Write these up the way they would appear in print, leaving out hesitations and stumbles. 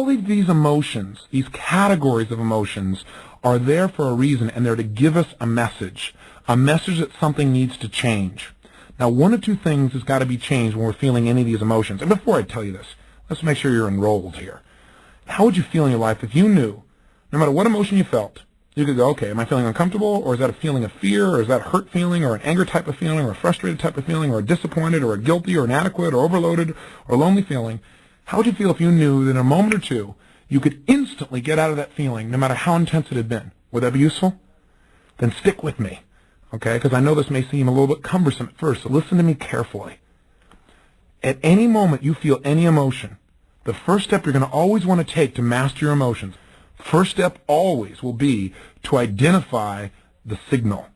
all of these emotions, these categories of emotions, are there for a reason, and they're to give us a message that something needs to change. Now, one of two things has got to be changed when we're feeling any of these emotions. And before I tell you this, let's make sure you're enrolled here. How would you feel in your life if you knew, no matter what emotion you felt, you could go, okay, am I feeling uncomfortable, or is that a feeling of fear, or is that a hurt feeling, or an anger type of feeling, or a frustrated type of feeling, or a disappointed, or a guilty, or inadequate, or overloaded, or lonely feeling? How would you feel if you knew that in a moment or two, you could instantly get out of that feeling, no matter how intense it had been? Would that be useful? Then stick with me, okay? Because I know this may seem a little bit cumbersome at first, so listen to me carefully. At any moment you feel any emotion, the first step you're going to always want to take to master your emotions, first step always will be to identify the signal.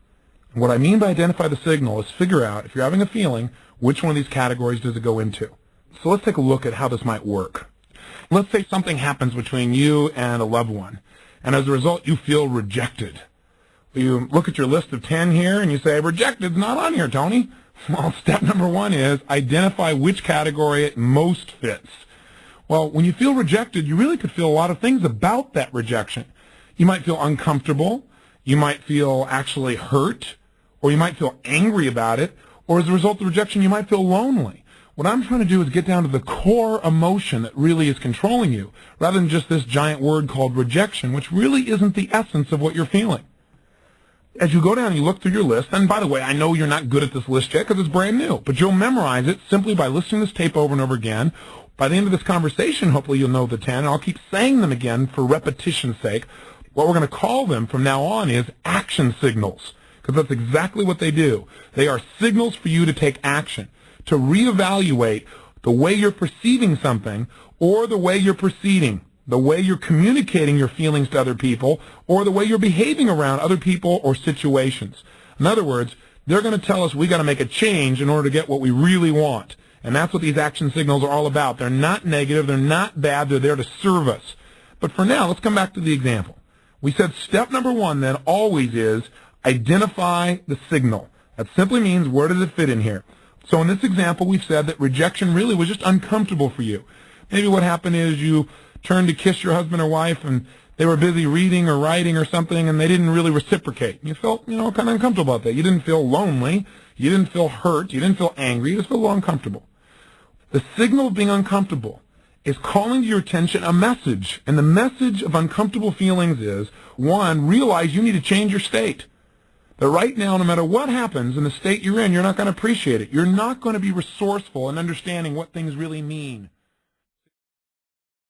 And what I mean by identify the signal is figure out, if you're having a feeling, which one of these categories does it go into. So let's take a look at how this might work. Let's say something happens between you and a loved one, and as a result you feel rejected. You look at your list of 10 here and you say, rejected's not on here, Tony. Well, step number one is identify which category it most fits. Well, when you feel rejected, you really could feel a lot of things about that rejection. You might feel uncomfortable, you might feel actually hurt, or you might feel angry about it, or as a result of the rejection, you might feel lonely. What I'm trying to do is get down to the core emotion that really is controlling you, rather than just this giant word called rejection, which really isn't the essence of what you're feeling. As you go down and you look through your list, and by the way, I know you're not good at this list yet because it's brand new, but you'll memorize it simply by listening to this tape over and over again. By the end of this conversation, hopefully you'll know the 10, and I'll keep saying them again for repetition's sake. What we're going to call them from now on is action signals, because that's exactly what they do. They are signals for you to take action, to reevaluate the way you're perceiving something or the way you're proceeding, the way you're communicating your feelings to other people, or the way you're behaving around other people or situations. In other words, they're going to tell us we got to make a change in order to get what we really want. And that's what these action signals are all about. They're not negative, they're not bad, they're there to serve us. But for now, let's come back to the example. We said step number one then always is identify the signal. That simply means where does it fit in here? So in this example, we've said that rejection really was just uncomfortable for you. Maybe what happened is you turned to kiss your husband or wife and they were busy reading or writing or something and they didn't really reciprocate. You felt, kind of uncomfortable about that. You didn't feel lonely. You didn't feel hurt. You didn't feel angry. You just felt a little uncomfortable. The signal of being uncomfortable is calling to your attention a message. And the message of uncomfortable feelings is, one, realize you need to change your state. That right now, no matter what happens in the state you're in, you're not going to appreciate it. You're not going to be resourceful in understanding what things really mean.